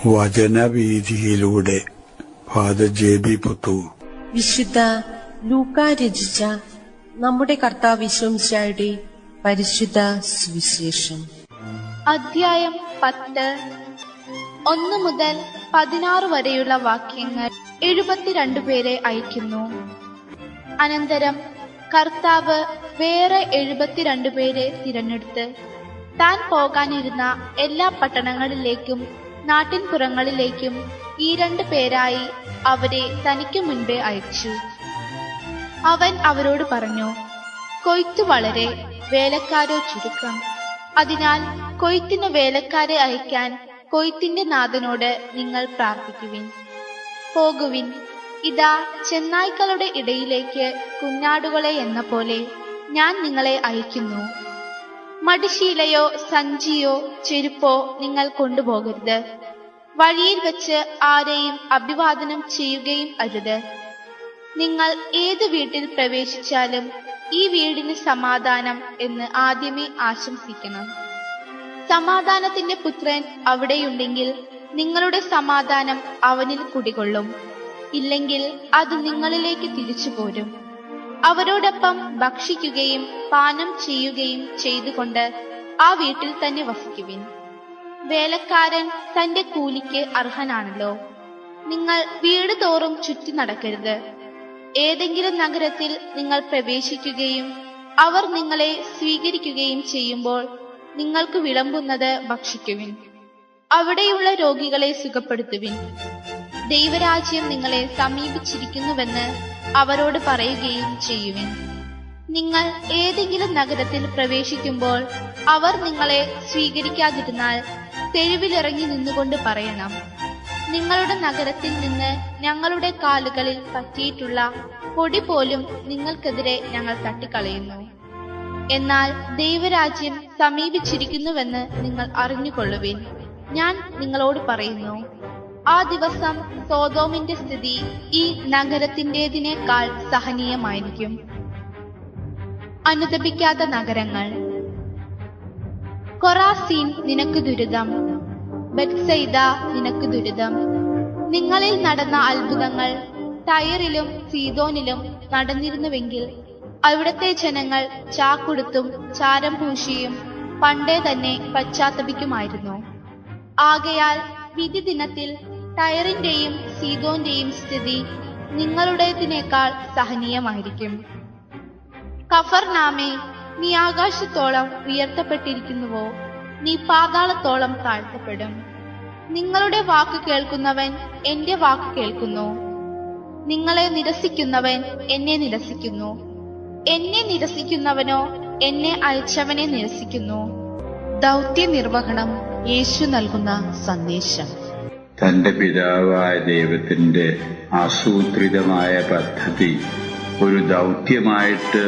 വചനവീഥിയിലൂടെ father ജെ.ബി. Puthur. വിശുദ്ധ ലൂക്കാ രചിച്ച നമ്മുടെ കർത്താവ് യേശുമിശിഹായുടെ പരിശുദ്ധ സുവിശേഷം. അധ്യായം 10 1 മുതൽ 16 വരെയുള്ള വാക്യങ്ങൾ. 72 പേരെ അയക്കുന്നു. അനന്തരം കർത്താവ് വേറെ 72 പേരെ തിരഞ്ഞെടുത്ത് താൻ പോകാനിരുന്ന എല്ലാ പട്ടണങ്ങളിലേക്കും നാട്ടിൻപുറങ്ങളിലേക്കും ഈ 2 പേരായി അവരെ തനിക്ക് മുൻപേ അയച്ചു. അവൻ അവരോട് പറഞ്ഞു, കൊയ്ത്ത് വളരെ, വേലക്കാരോ ചുരുക്കം. അതിനാൽ കൊയ്ത്തിന് വേലക്കാരെ അയക്കാൻ കൊയ്ത്തിന്റെ നാഥനോട് നിങ്ങൾ പ്രാർത്ഥിക്കുവിൻ. പോകുവിൻ, ഇതാ ചെന്നായ്ക്കളുടെ ഇടയിലേക്ക് കുഞ്ഞാടുകളെ എന്ന പോലെ ഞാൻ നിങ്ങളെ അയക്കുന്നു. മടിശീലയോ സഞ്ചിയോ ചെരുപ്പോ നിങ്ങൾ കൊണ്ടുപോകരുത്. വഴിയിൽ വെച്ച് ആരെയും അഭിവാദനം ചെയ്യുകയും അരുത്. നിങ്ങൾ ഏത് വീട്ടിൽ പ്രവേശിച്ചാലും ഈ വീടിന് സമാധാനം എന്ന് ആദ്യമേ ആശംസിക്കണം. സമാധാനത്തിന്റെ പുത്രൻ അവിടെയുണ്ടെങ്കിൽ നിങ്ങളുടെ സമാധാനം അവനിൽ കുടികൊള്ളും, ഇല്ലെങ്കിൽ അത് നിങ്ങളിലേക്ക് തിരിച്ചു പോരും. അവരോടൊപ്പം ഭക്ഷിക്കുകയും പാനം ചെയ്യുകയും ചെയ്തുകൊണ്ട് ആ വീട്ടിൽ തന്നെ വസിക്കുവിൻ. വേലക്കാരൻ തന്റെ കൂലിക്ക് അർഹനാണല്ലോ. നിങ്ങൾ വീട് തോറും ചുറ്റി നടക്കരുത്. ഏതെങ്കിലും നഗരത്തിൽ നിങ്ങൾ പ്രവേശിക്കുകയും അവർ നിങ്ങളെ സ്വീകരിക്കുകയും ചെയ്യുമ്പോൾ നിങ്ങൾക്ക് വിളമ്പുന്നത് ഭക്ഷിക്കുവിൻ. അവിടെയുള്ള രോഗികളെ സുഖപ്പെടുത്തുവിൻ. ദൈവരാജ്യം നിങ്ങളെ സമീപിച്ചിരിക്കുന്നുവെന്ന് അവരോട് പറയുകയും ചെയ്യുവിൻ. നിങ്ങൾ ഏതെങ്കിലും നഗരത്തിൽ പ്രവേശിക്കുമ്പോൾ അവർ നിങ്ങളെ സ്വീകരിക്കാതിരുന്നാൽ തെരുവിലിറങ്ങി നിന്നുകൊണ്ട് പറയണം, നിങ്ങളുടെ നഗരത്തിൽ നിന്ന് ഞങ്ങളുടെ കാലുകളിൽ പറ്റിയിട്ടുള്ള പൊടി പോലും നിങ്ങൾക്കെതിരെ ഞങ്ങൾ തട്ടിക്കളയുന്നു. എന്നാൽ ദൈവരാജ്യം സമീപിച്ചിരിക്കുന്നുവെന്ന് നിങ്ങൾ അറിഞ്ഞുകൊള്ളുവിൻ. ഞാൻ നിങ്ങളോട് പറയുന്നു, ആ ദിവസം സോദോമിന്റെ സ്ഥിതി ഈ നഗരത്തിന്റേതിനേക്കാൾ സഹനീയമായിരിക്കും. അനുതപിക്കാത്ത നഗരങ്ങൾ. കൊറാസീൻ, നിനക്ക് ദുരിതം. ബെത്സയിദ, നിനക്ക് ദുരിതം. നിങ്ങളിൽ നടന്ന അത്ഭുതങ്ങൾ ടയറിലും സീദോനിലും നടന്നിരുന്നുവെങ്കിൽ അവിടുത്തെ ജനങ്ങൾ ചാക്കുടുത്തും ചാരം പൂശിയും പണ്ടേ തന്നെ പശ്ചാത്തപിക്കുമായിരുന്നു. ആകയാൽ വിധി ദിനത്തിൽ ടയറിന്റെയും സീദോന്റെയും സ്ഥിതി നിങ്ങളുടേതിനേക്കാൾ സഹനീയമായിരിക്കും. കഫർനാമേ, നീ ആകാശത്തോളം ഉയർത്തപ്പെട്ടിരിക്കുന്നുവോ, നീ പാതാളത്തോളം താഴ്ത്തപ്പെടും. നിങ്ങളുടെ വാക്ക് കേൾക്കുന്നവൻ എന്റെ വാക്ക് കേൾക്കുന്നു. നിങ്ങളെ നിരസിക്കുന്നവൻ എന്നെ നിരസിക്കുന്നു. എന്നെ നിരസിക്കുന്നവനോ എന്നെ അയച്ചവനെ നിരസിക്കുന്നു. ദൗത്യ നിർവഹണം. യേശു നൽകുന്ന സന്ദേശം. തന്റെ പിതാവായ ദൈവത്തിന്റെ ആസൂത്രിതമായ പദ്ധതി ഒരു ദൗത്യമായിട്ട്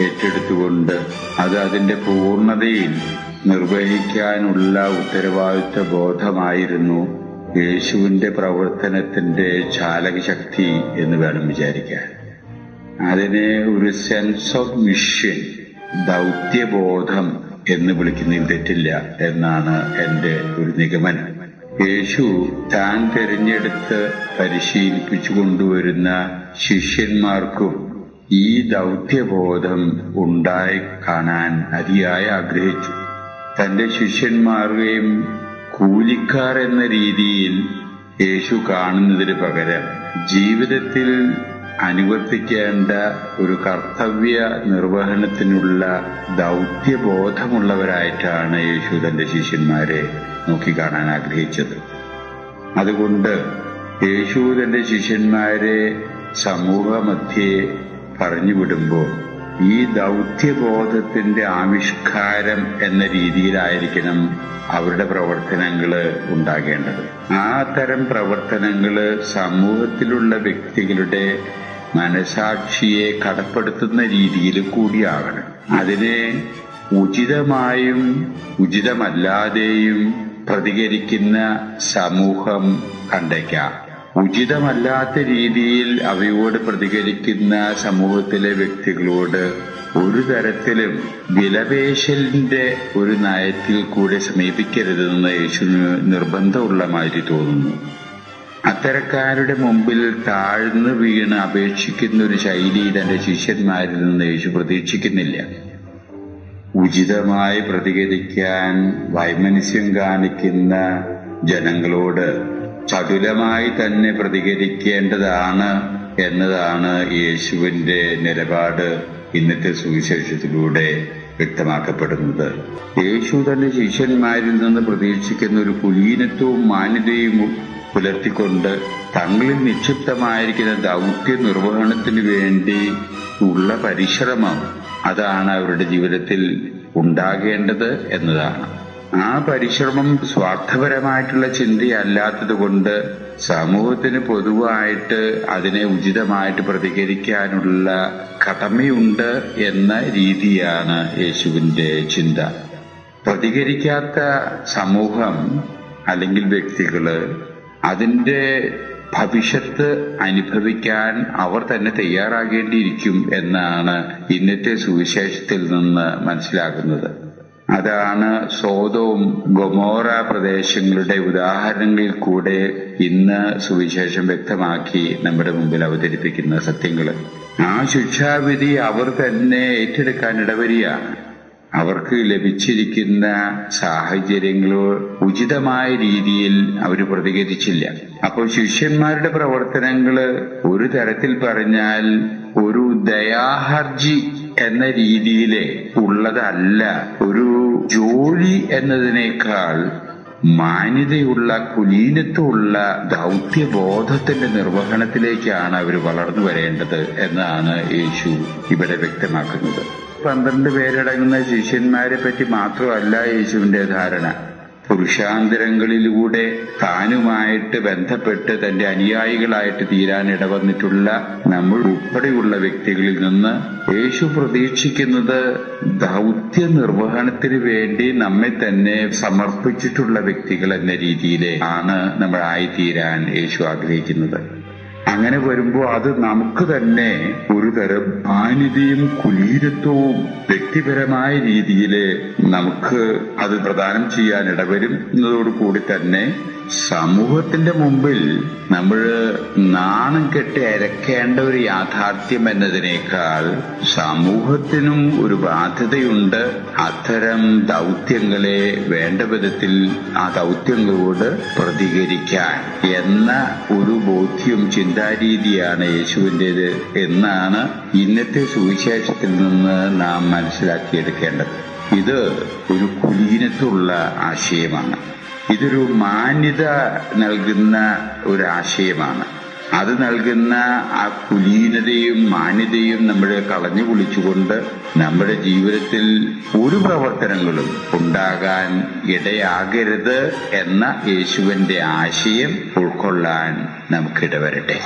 ഏറ്റെടുത്തുകൊണ്ട് അത് അതിന്റെ പൂർണ്ണതയിൽ നിർവഹിക്കാനുള്ള ഉത്തരവാദിത്വ ബോധമായിരുന്നു യേശുവിന്റെ പ്രവർത്തനത്തിന്റെ ചാലകശക്തി എന്ന് വേണം വിചാരിക്കാൻ. അതിനെ ഒരു സെൻസ് ഓഫ് മിഷൻ, ദൗത്യബോധം എന്ന് വിളിക്കുന്നതിൽ തെറ്റില്ല എന്നാണ് എന്റെ ഒരു നിഗമനം. യേശു താൻ തിരഞ്ഞെടുത്ത് പരിശീലിപ്പിച്ചു കൊണ്ടുവരുന്ന ശിഷ്യന്മാർക്കും ഈ ദൗത്യബോധം ഉണ്ടായി കാണാൻ അതിയായി ആഗ്രഹിച്ചു. തന്റെ ശിഷ്യന്മാരെയും കൂലിക്കാർ എന്ന രീതിയിൽ യേശു കാണുന്നതിന് പകരം ജീവിതത്തിൽ അനുവർത്തിക്കേണ്ട ഒരു കർത്തവ്യ നിർവഹണത്തിനുള്ള ദൗത്യബോധമുള്ളവരായിട്ടാണ് യേശു തന്റെ ശിഷ്യന്മാരെ നോക്കിക്കാണാൻ ആഗ്രഹിച്ചത്. അതുകൊണ്ട് യേശു തന്റെ ശിഷ്യന്മാരെ സമൂഹമധ്യേ പറഞ്ഞുവിടുമ്പോൾ ഈ ദൗത്യബോധത്തിന്റെ ആവിഷ്കാരം എന്ന രീതിയിലായിരിക്കണം അവരുടെ പ്രവർത്തനങ്ങള് ഉണ്ടാകേണ്ടത്. ആ തരം പ്രവർത്തനങ്ങള് സമൂഹത്തിലുള്ള വ്യക്തികളുടെ മനസാക്ഷിയെ കടപ്പെടുത്തുന്ന രീതിയിൽ കൂടിയാകണം. അതിനെ ഉചിതമായും ഉചിതമല്ലാതെയും പ്രതികരിക്കുന്ന സമൂഹം കണ്ടേക്കാം. ഉചിതമല്ലാത്ത രീതിയിൽ അവയോട് പ്രതികരിക്കുന്ന സമൂഹത്തിലെ വ്യക്തികളോട് ഒരു തരത്തിലും വിലപേശലിന്റെ ഒരു നയത്തിൽ കൂടെ സമീപിക്കരുതെന്ന് യേശുവിന് നിർബന്ധമുള്ള മാതിരി തോന്നുന്നു. അത്തരക്കാരുടെ മുമ്പിൽ താഴ്ന്നു വീണ് അപേക്ഷിക്കുന്ന ഒരു ശൈലി തന്റെ ശിഷ്യന്മാരിൽ നിന്ന് യേശു പ്രതീക്ഷിക്കുന്നില്ല. ഉചിതമായി പ്രതികരിക്കാൻ വൈമനസ്യം കാണിക്കുന്ന ജനങ്ങളോട് ചടുലമായി തന്നെ പ്രതികരിക്കേണ്ടതാണ് എന്നതാണ് യേശുവിന്റെ നിലപാട് ഇന്നത്തെ സുവിശേഷത്തിലൂടെ വ്യക്തമാക്കപ്പെടുന്നത്. യേശു തന്റെ ശിഷ്യന്മാരിൽ നിന്ന് പ്രതീക്ഷിക്കുന്ന ഒരു കുലീനത്വവും മാന്യതയും പുലർത്തിക്കൊണ്ട് തങ്ങളിൽ നിക്ഷിപ്തമായിരിക്കുന്ന ദൗത്യ നിർവഹണത്തിന് വേണ്ടി ഉള്ള പരിശ്രമം അതാണ് അവരുടെ ജീവിതത്തിൽ ഉണ്ടാകേണ്ടത് എന്നതാണ്. ആ പരിശ്രമം സ്വാർത്ഥപരമായിട്ടുള്ള ചിന്തയല്ലാത്തത് കൊണ്ട് സമൂഹത്തിന് പൊതുവായിട്ട് അതിനെ ഉചിതമായിട്ട് പ്രതികരിക്കാനുള്ള കടമയുണ്ട് എന്ന രീതിയാണ് യേശുവിന്റെ ചിന്ത. പ്രതികരിക്കാത്ത സമൂഹം അല്ലെങ്കിൽ വ്യക്തികള് അതിന്റെ ഭവിഷ്യത്ത് അനുഭവിക്കാൻ അവർ തന്നെ തയ്യാറാകേണ്ടിയിരിക്കും എന്നാണ് ഇന്നത്തെ സുവിശേഷത്തിൽ നിന്ന് മനസ്സിലാകുന്നത്. അതാണ് സോദോം ഗൊമോറ പ്രദേശങ്ങളുടെ ഉദാഹരണങ്ങളിൽ കൂടെ ഇന്ന് സുവിശേഷം വ്യക്തമാക്കി നമ്മുടെ മുമ്പിൽ അവതരിപ്പിക്കുന്ന സത്യങ്ങൾ. ആ ശിക്ഷാവിധി അവർ തന്നെ ഏറ്റെടുക്കാൻ ഇടവരികയാണ്. അവർക്ക് ലഭിച്ചിരിക്കുന്ന സാഹചര്യങ്ങളോ ഉചിതമായ രീതിയിൽ അവർ പ്രതികരിച്ചില്ല. അപ്പോൾ ശിഷ്യന്മാരുടെ പ്രവർത്തനങ്ങള് ഒരു തരത്തിൽ പറഞ്ഞാൽ ഒരു ദയാഹർജി എന്ന രീതിയിലെ ഉള്ളതല്ല. ഒരു ജോലി എന്നതിനേക്കാൾ മാന്യതയുള്ള കുലീനത്വമുള്ള ദൗത്യബോധത്തിന്റെ നിർവഹണത്തിലേക്കാണ് അവർ വളർന്നു വരേണ്ടത് എന്നാണ് യേശു ഇവിടെ വ്യക്തമാക്കുന്നത്. 12 പേരടങ്ങുന്ന ശിഷ്യന്മാരെ പറ്റി മാത്രമല്ല യേശുവിന്റെ ധാരണ. പുരുഷാന്തരങ്ങളിലൂടെ താനുമായിട്ട് ബന്ധപ്പെട്ട് തന്റെ അനുയായികളായിട്ട് തീരാൻ ഇടവന്നിട്ടുള്ള നമ്മൾ ഉൾപ്പെടെയുള്ള വ്യക്തികളിൽ നിന്ന് യേശു പ്രതീക്ഷിക്കുന്നത് ദൗത്യ നിർവഹണത്തിന് വേണ്ടി നമ്മെ തന്നെ സമർപ്പിച്ചിട്ടുള്ള വ്യക്തികൾ എന്ന രീതിയിലാണ് നമ്മൾ ആയിത്തീരാൻ യേശു ആഗ്രഹിക്കുന്നത്. അങ്ങനെ വരുമ്പോൾ അത് നമുക്ക് തന്നെ ഒരു തരം മാന്യതയും കുലീനത്വവും വ്യക്തിപരമായ രീതിയിൽ നമുക്ക് അത് പ്രദാനം ചെയ്യാൻ ഇടവരും എന്നതോടുകൂടി തന്നെ സമൂഹത്തിന്റെ മുമ്പിൽ നമ്മൾ നാണം കെട്ടി അരക്കേണ്ട ഒരു യാഥാർത്ഥ്യം എന്നതിനേക്കാൾ സമൂഹത്തിനും ഒരു ബാധ്യതയുണ്ട്. അത്തരം ദൗത്യങ്ങളെ വേണ്ട വിധത്തിൽ ആ ദൗത്യങ്ങളോട് പ്രതികരിക്കാൻ എന്ന ഒരു ബോധ്യം ചിന്താരീതിയാണ് യേശുവിൻ്റെത് എന്നാണ് ഇന്നത്തെ സുവിശേഷത്തിൽ നിന്ന് നാം മനസ്സിലാക്കിയെടുക്കേണ്ടത്. ഇത് ഒരു കുലീനത്തുള്ള ആശയമാണ്. ഇതൊരു മാന്യത നൽകുന്ന ഒരാശയമാണ്. അത് നൽകുന്ന ആ കുലീനതയും മാന്യതയും നമ്മൾ കളഞ്ഞു കുളിച്ചുകൊണ്ട് നമ്മുടെ ജീവിതത്തിൽ ഒരു പ്രവർത്തനങ്ങളും ഉണ്ടാകാൻ ഇടയാകരുത് എന്ന യേശുവിന്റെ ആശയം ഉൾക്കൊള്ളാൻ നമുക്കിടവരട്ടെ.